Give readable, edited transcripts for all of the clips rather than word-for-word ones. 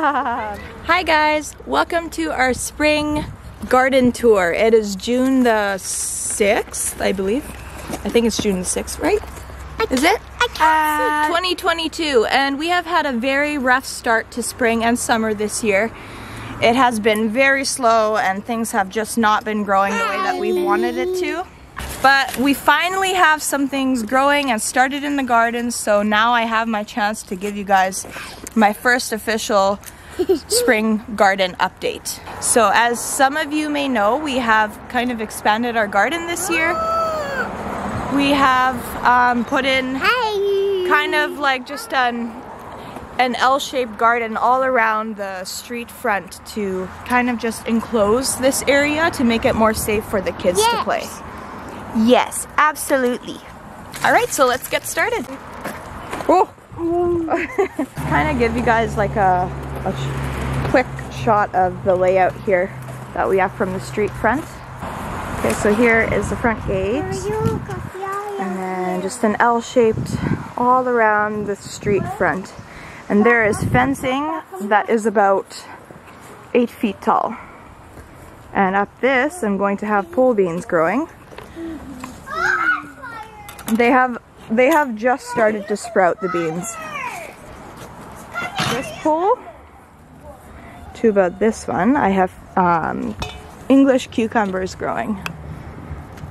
Hi guys, welcome to our spring garden tour. It is June the 6th, I believe. I think it's June the 6th, right? Is it? 2022, and we have had a very rough start to spring and summer this year. It has been very slow and things have just not been growing the way that we wanted it to. But we finally have some things growing and started in the garden, so now I have my chance to give you guys my first official spring garden update. So as some of you may know, we have kind of expanded our garden this year. We have put in kind of like just an L-shaped garden all around the street front to kind of just enclose this area to make it more safe for the kids to play. Yes, absolutely. All right, so let's get started. Oh, kind of give you guys like a quick shot of the layout here that we have from the street front. Okay, so here is the front gate, and then just an L-shaped all around the street front. And there is fencing that is about 8 feet tall. And up this, I'm going to have pole beans growing. They have just started to sprout the beans. This pole to about this one, I have English cucumbers growing.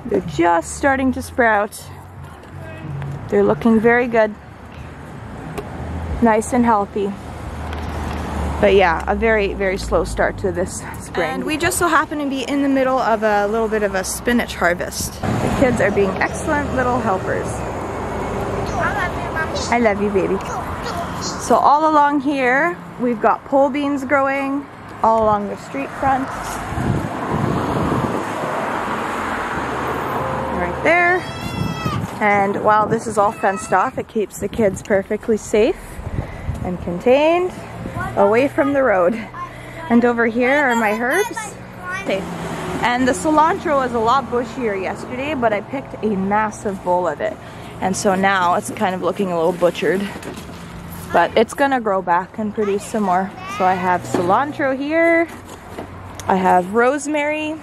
They're just starting to sprout. They're looking very good. Nice and healthy. But yeah, a very, very slow start to this spring. And we just so happen to be in the middle of a little bit of a spinach harvest. The kids are being excellent little helpers. I love you, baby. So all along here, we've got pole beans growing all along the street front. Right there. And while this is all fenced off, it keeps the kids perfectly safe and contained away from the road. And over here are my herbs. And the cilantro was a lot bushier yesterday, but I picked a massive bowl of it. And so now it's kind of looking a little butchered. But it's gonna grow back and produce some more. So I have cilantro here. I have rosemary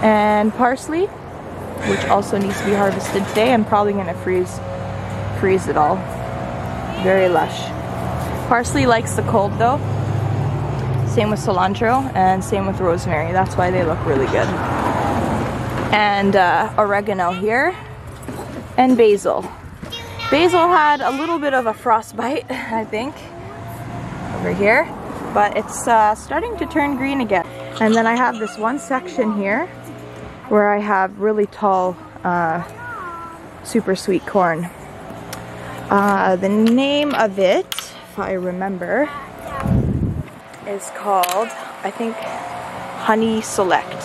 and parsley, which also needs to be harvested today. I'm probably gonna freeze it all. Very lush. Parsley likes the cold though. Same with cilantro and same with rosemary. That's why they look really good. And oregano here. And basil. Basil had a little bit of a frostbite, I think, over here. But it's starting to turn green again. And then I have this one section here where I have really tall, super sweet corn. The name of it, if I remember, is called, I think, Honey Select,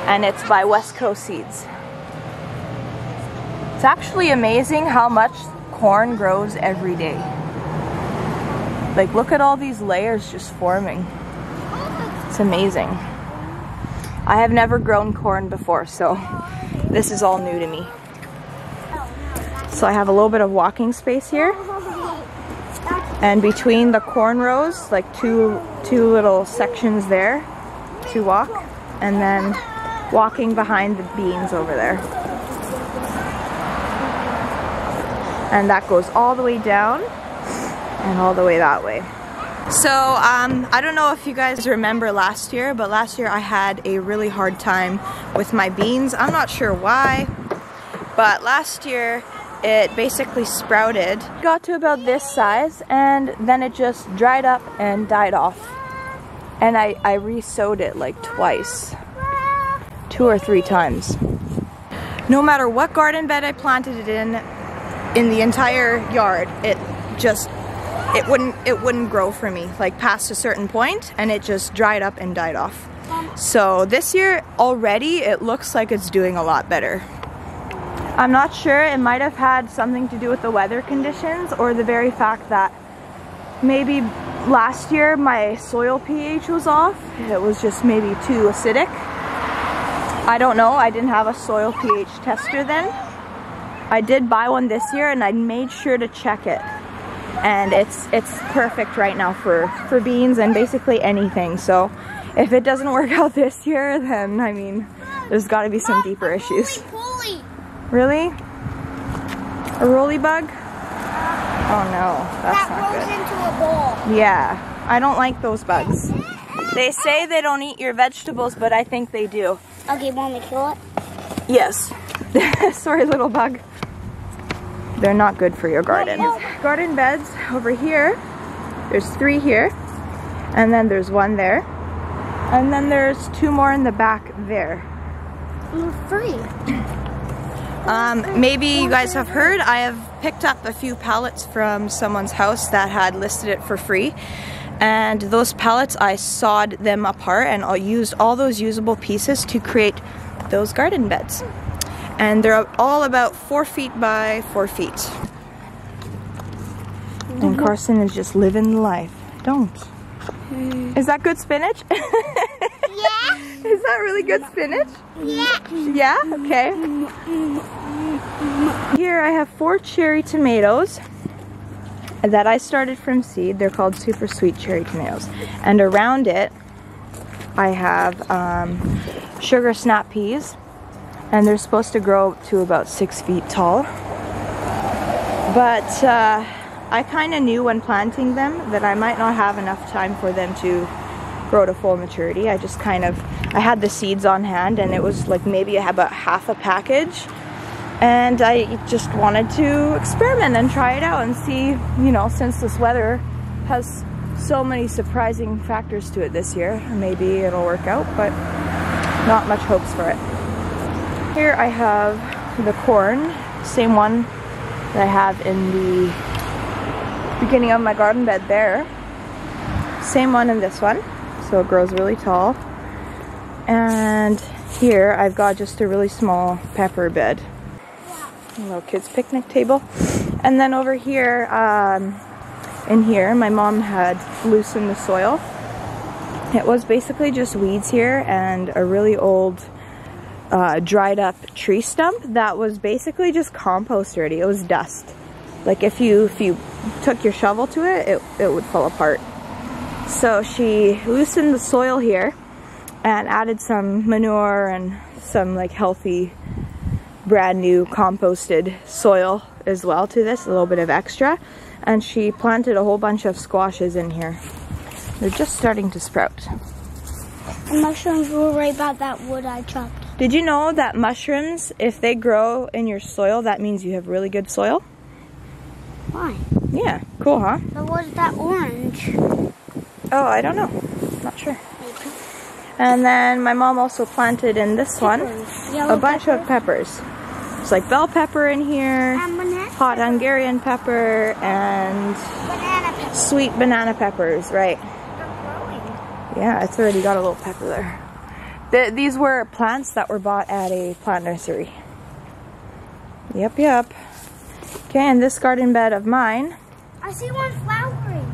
and it's by West Coast Seeds. It's actually amazing how much corn grows every day. Like, look at all these layers just forming. It's amazing. I have never grown corn before, so this is all new to me. So I have a little bit of walking space here. And between the corn rows, like two little sections there to walk, and then walking behind the beans over there. And that goes all the way down and all the way that way. So I don't know if you guys remember last year, but last year I had a really hard time with my beans. I'm not sure why, but last year it basically sprouted, got to about this size, and then it just dried up and died off. And I re-sowed it like twice, 2 or 3 times. No matter what garden bed I planted it in the entire yard, it wouldn't grow for me, like past a certain point, and it just dried up and died off. So this year already it looks like it's doing a lot better. I'm not sure, it might have had something to do with the weather conditions or the very fact that maybe last year my soil pH was off. It was just maybe too acidic. I don't know, I didn't have a soil pH tester then. I did buy one this year and I made sure to check it. and it's perfect right now for beans and basically anything. So if it doesn't work out this year, then I mean, there's got to be some deeper issues. Really? A roly bug? Oh no, that's not good. That rolls into a ball. Yeah, I don't like those bugs. They say they don't eat your vegetables, but I think they do. Okay, want me to kill it? Yes. Sorry, little bug. They're not good for your garden. Garden beds over here. There's 3 here, and then there's 1 there, and then there's 2 more in the back there. 3. Maybe you guys have heard, I have picked up a few pallets from someone's house that had listed it for free. And those pallets, I sawed them apart and I used all those usable pieces to create those garden beds. And they're all about 4 feet by 4 feet. And Carson is just living life. Don't. Is that good spinach? Yeah. Is that really good spinach? Yeah. Yeah? Okay. Here I have 4 cherry tomatoes that I started from seed. They're called super sweet cherry tomatoes. And around it I have sugar snap peas, and they're supposed to grow to about 6 feet tall. But I kind of knew when planting them that I might not have enough time for them to grow to full maturity. I just I had the seeds on hand, and it was like maybe about half a package. And I just wanted to experiment and try it out and see, you know, since this weather has so many surprising factors to it this year, maybe it'll work out, but not much hopes for it. Here I have the corn, same one that I have in the beginning of my garden bed there. Same one in this one, so it grows really tall. And here I've got just a really small pepper bed. A little kids picnic table. And then over here, in here, my mom had loosened the soil. It was basically just weeds here and a really old dried up tree stump that was basically just compost already. It was dust. Like if you took your shovel to it, it would fall apart. So she loosened the soil here and added some manure and some like healthy brand new composted soil as well to this, a little bit of extra, and she planted a whole bunch of squashes in here. They're just starting to sprout. The mushrooms were right by that wood I chopped. Did you know that mushrooms, if they grow in your soil, that means you have really good soil? Why? Yeah, cool, huh? But what is that orange? Oh, I don't know. Not sure. And then my mom also planted in this one a bunch of peppers. It's like bell pepper in here, hot Hungarian pepper, and sweet banana peppers, right? Yeah, it's already got a little pepper there. These were plants that were bought at a plant nursery. Yep. Okay, and this garden bed of mine. I see one flowering.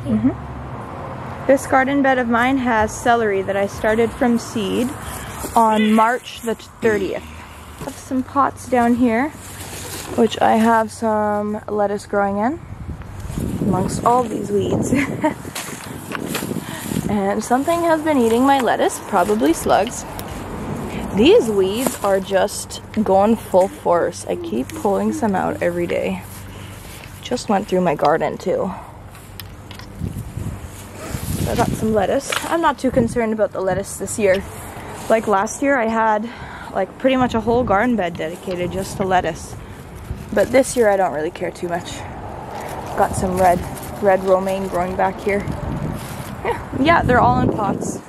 Okay. This garden bed of mine has celery that I started from seed on March the 30th. I have some pots down here, which I have some lettuce growing in, amongst all these weeds. And something has been eating my lettuce, probably slugs. These weeds are just going full force. I keep pulling some out every day. Just went through my garden too. I got some lettuce. I'm not too concerned about the lettuce this year. Like last year I had like pretty much a whole garden bed dedicated just to lettuce. But this year I don't really care too much. Got some red romaine growing back here. Yeah, they're all in pots.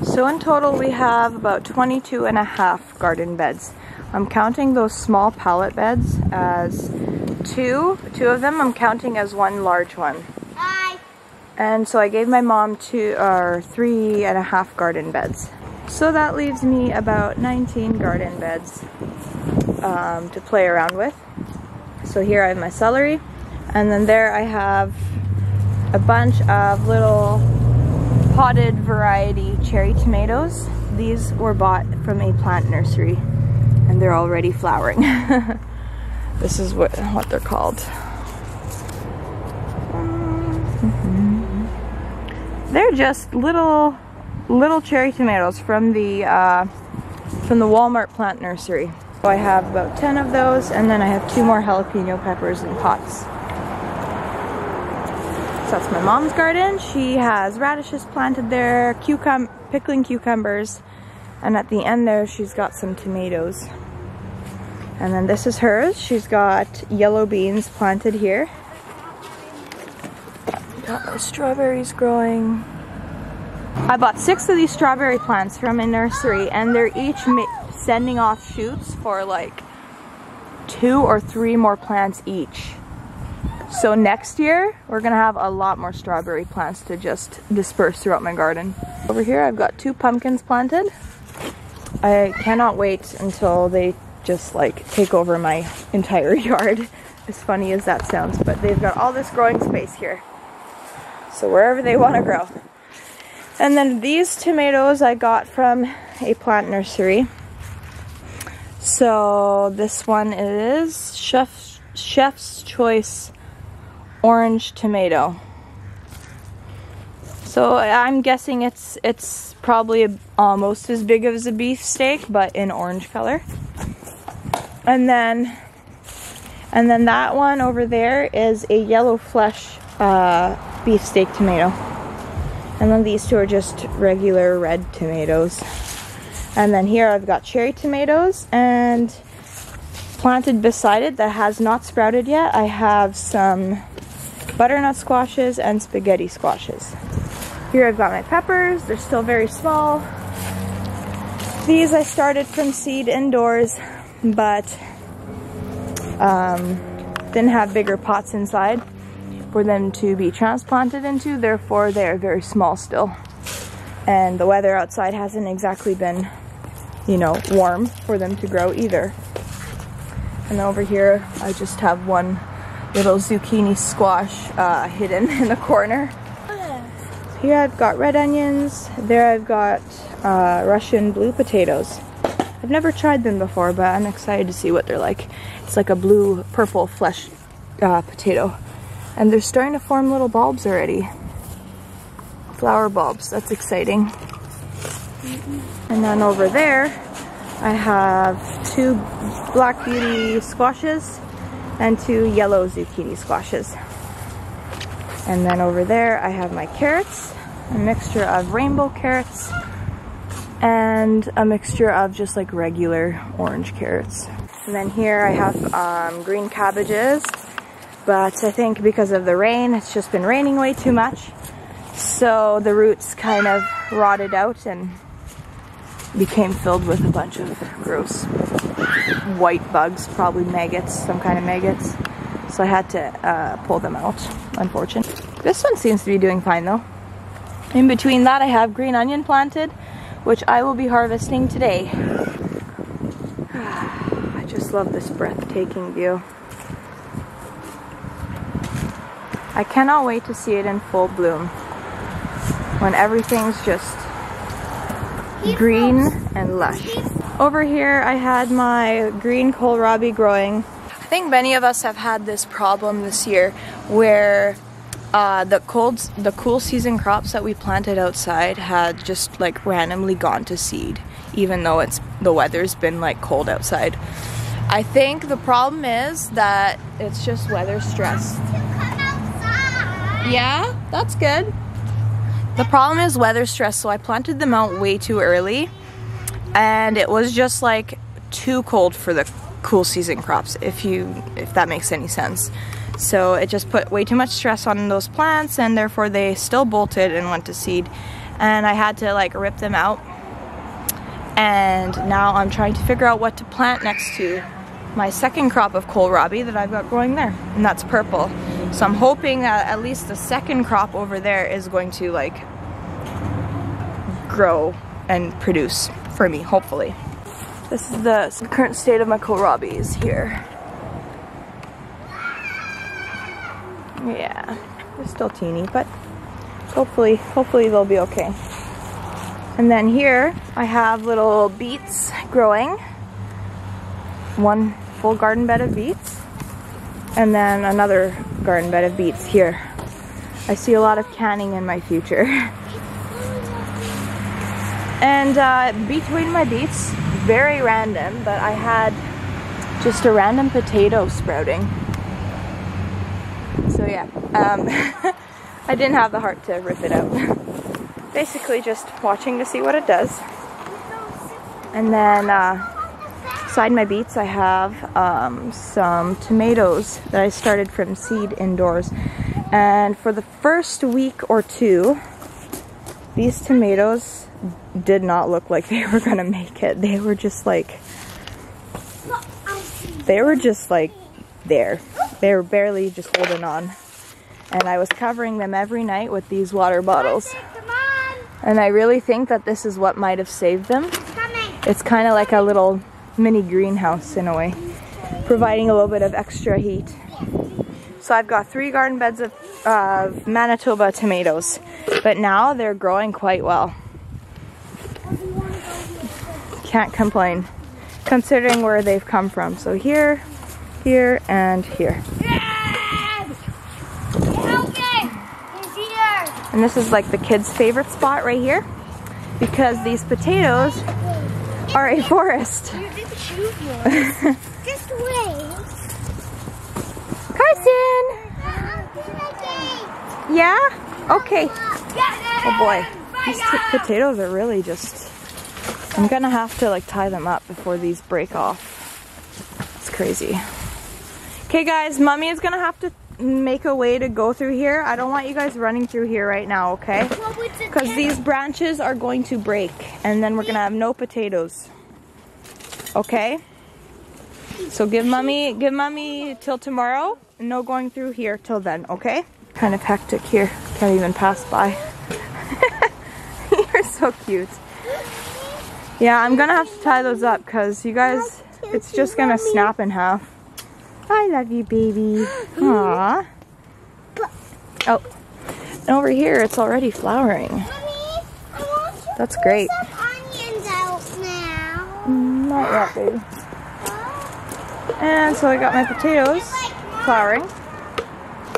So in total we have about 22.5 garden beds. I'm counting those small pallet beds as two of them I'm counting as one large one. Hi. And so I gave my mom 3.5 garden beds. So that leaves me about 19 garden beds to play around with. So here I have my celery, and then there I have a bunch of little potted variety cherry tomatoes. These were bought from a plant nursery and they're already flowering. This is what they're called. They're just little cherry tomatoes from the Walmart plant nursery. So I have about 10 of those, and then I have 2 more jalapeno peppers in pots. So that's my mom's garden. She has radishes planted there, pickling cucumbers, and at the end there she's got some tomatoes. And then this is hers. She's got yellow beans planted here. Got my strawberries growing. I bought 6 of these strawberry plants from a nursery, and they're each sending off shoots for like 2 or 3 more plants each. So next year we're gonna have a lot more strawberry plants to just disperse throughout my garden. Over here I've got 2 pumpkins planted. I cannot wait until they just like take over my entire yard, as funny as that sounds, but they've got all this growing space here, so wherever they want to grow. And then these tomatoes I got from a plant nursery. So this one is Chef's Choice Orange Tomato. So I'm guessing it's probably almost as big as a beefsteak, but in orange color. And then that one over there is a yellow flesh beefsteak tomato. And then these 2 are just regular red tomatoes. And then here I've got cherry tomatoes, and planted beside it that has not sprouted yet, I have some butternut squashes and spaghetti squashes. Here I've got my peppers. They're still very small. These I started from seed indoors, but didn't have bigger pots inside for them to be transplanted into, therefore they are very small still. And the weather outside hasn't exactly been, you know, warm for them to grow either. And over here I just have one little zucchini squash hidden in the corner. Here I've got red onions. There I've got Russian blue potatoes. I've never tried them before, but I'm excited to see what they're like. It's like a blue purple flesh potato, and they're starting to form little bulbs already. Flower bulbs, that's exciting. And then over there I have 2 black beauty squashes and 2 yellow zucchini squashes. And then over there I have my carrots, a mixture of rainbow carrots and a mixture of just like regular orange carrots. And then here I have green cabbages, but I think because of the rain, it's just been raining way too much, so the roots kind of rotted out and became filled with a bunch of gross white bugs, probably maggots, some kind of maggots. So I had to pull them out, unfortunately. This one seems to be doing fine though. In between that I have green onion planted, which I will be harvesting today. I just love this breathtaking view. I cannot wait to see it in full bloom, when everything's just green and lush. Over here I had my green kohlrabi growing. I think many of us have had this problem this year where the cool season crops that we planted outside had just like randomly gone to seed, even though the weather's been like cold outside. I think the problem is that it's just weather stress. Yeah, that's good. The problem is weather stress, so I planted them out way too early, and it was just like too cold for the cool season crops, if that makes any sense. So it just put way too much stress on those plants, and therefore they still bolted and went to seed, and I had to like rip them out. And now I'm trying to figure out what to plant next to my second crop of kohlrabi that I've got growing there, and that's purple. So I'm hoping that at least the second crop over there is going to like grow and produce for me, hopefully. This is the current state of my kohlrabis here. Yeah, they're still teeny, but hopefully they'll be okay. And then here I have little beets growing. One full garden bed of beets, and then another garden bed of beets here. I see a lot of canning in my future. And between my beets, very random, but I had just a random potato sprouting. So yeah, I didn't have the heart to rip it out. Basically just watching to see what it does. And then beside my beets I have some tomatoes that I started from seed indoors. And for the first week or two, these tomatoes did not look like they were gonna make it. They were just like there. They were barely just holding on. And I was covering them every night with these water bottles. And I really think that this is what might have saved them. It's kind of like a little mini greenhouse in a way, providing a little bit of extra heat. So I've got 3 garden beds of Manitoba tomatoes, but now they're growing quite well. Can't complain, considering where they've come from. So here, here, and here. And this is like the kids' favorite spot right here, because these potatoes are a forest. You didn't shoot yours. Just wait. Carson! Yeah? Okay. Oh boy. These potatoes are really just... I'm gonna have to like tie them up before these break off. It's crazy. Okay guys, Mommy is gonna have to make a way to go through here. I don't want you guys running through here right now, okay? Because these branches are going to break and then we're gonna have no potatoes. Okay? So give mommy till tomorrow. No going through here till then, okay? Kind of hectic here. Can't even pass by. You're so cute. Yeah, I'm gonna have to tie those up because you guys, it's just gonna snap in half. I love you, baby. Aww. Oh, and over here it's already flowering. Mommy, I want you That's great. to put some onions out now. Not yet, baby. And so I got my potatoes flowering.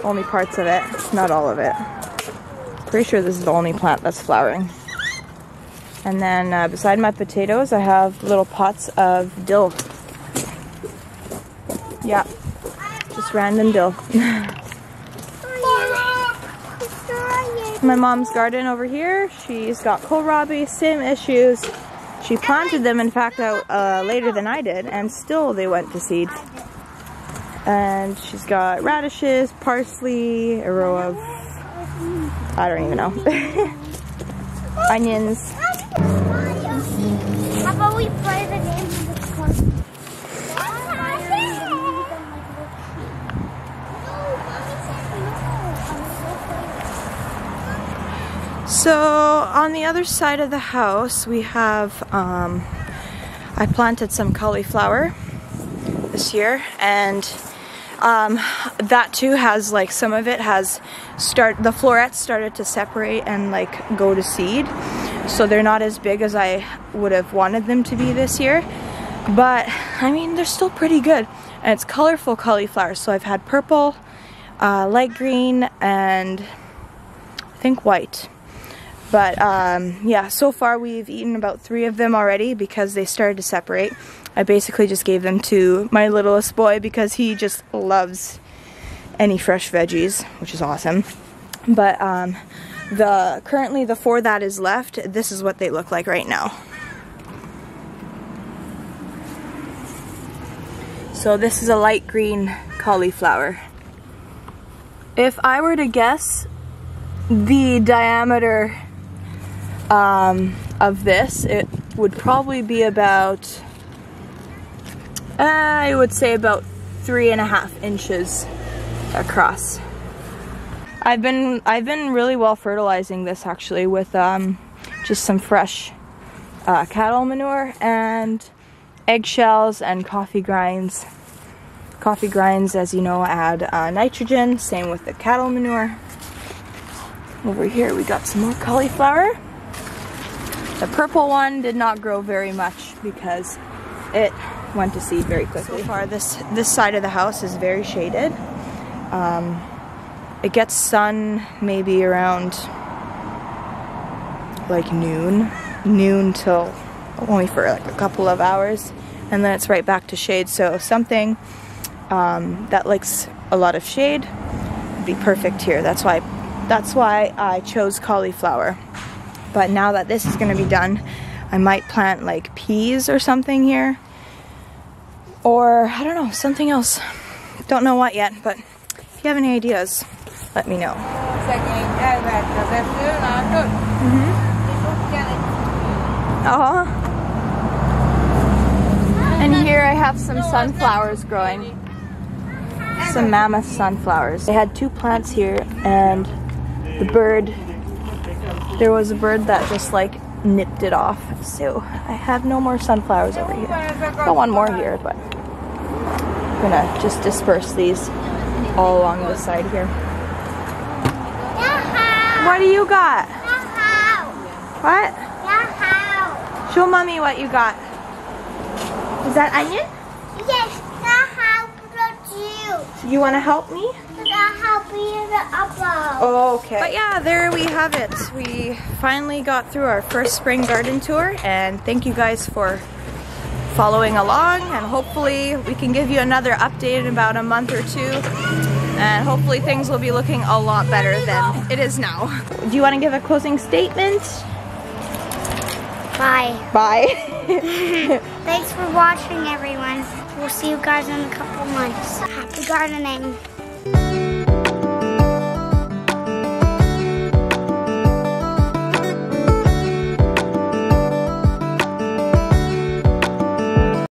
Only parts of it, not all of it. Pretty sure this is the only plant that's flowering. And then beside my potatoes, I have little pots of dill. Yeah, just random dill. My mom's garden over here, she's got kohlrabi, same issues. She planted them, in fact, out later than I did, and still they went to seed. And she's got radishes, parsley, a row of, I don't even know, onions. How about we play the game of the course? So on the other side of the house we have, I planted some cauliflower this year, and that too has like, some of it has the florets started to separate and like go to seed. So they're not as big as I would have wanted them to be this year. But I mean, they're still pretty good. And it's colorful cauliflower. So I've had purple, light green, and I think white. But yeah, so far we've eaten about 3 of them already because they started to separate. I basically just gave them to my littlest boy because he just loves any fresh veggies, which is awesome. But currently the 4 that is left, this is what they look like right now. So this is a light green cauliflower. If I were to guess, the diameter of this, it would probably be about, I would say about 3.5 inches across. I've been really well fertilizing this actually with just some fresh cattle manure and eggshells and coffee grinds. Coffee grinds, as you know, add nitrogen, same with the cattle manure. Over here we got some more cauliflower. The purple one did not grow very much because it went to seed very quickly. So far this side of the house is very shaded. it gets sun maybe around like noon till only for like a couple of hours, and then it's right back to shade. So something that likes a lot of shade would be perfect here. That's why I chose cauliflower. But now that this is going to be done, I might plant like peas or something here, or I don't know, something else. Don't know what yet, but if you have any ideas, let me know. And here I have some sunflowers growing. Some mammoth sunflowers. I had 2 plants here, and there was a bird that just like nipped it off. So I have no more sunflowers over here. Got one more here, but I'm gonna just disperse these all along the side here. What do you got? What? Show mommy what you got. Is that onion? Yes, You want to help me? Oh, okay. But yeah, there we have it. We finally got through our first spring garden tour, and thank you guys for following along, and hopefully we can give you another update in about a month or 2, and hopefully things will be looking a lot better than it is now. Do you want to give a closing statement? Bye. Bye. Thanks for watching, everyone. We'll see you guys in a couple months. Happy gardening.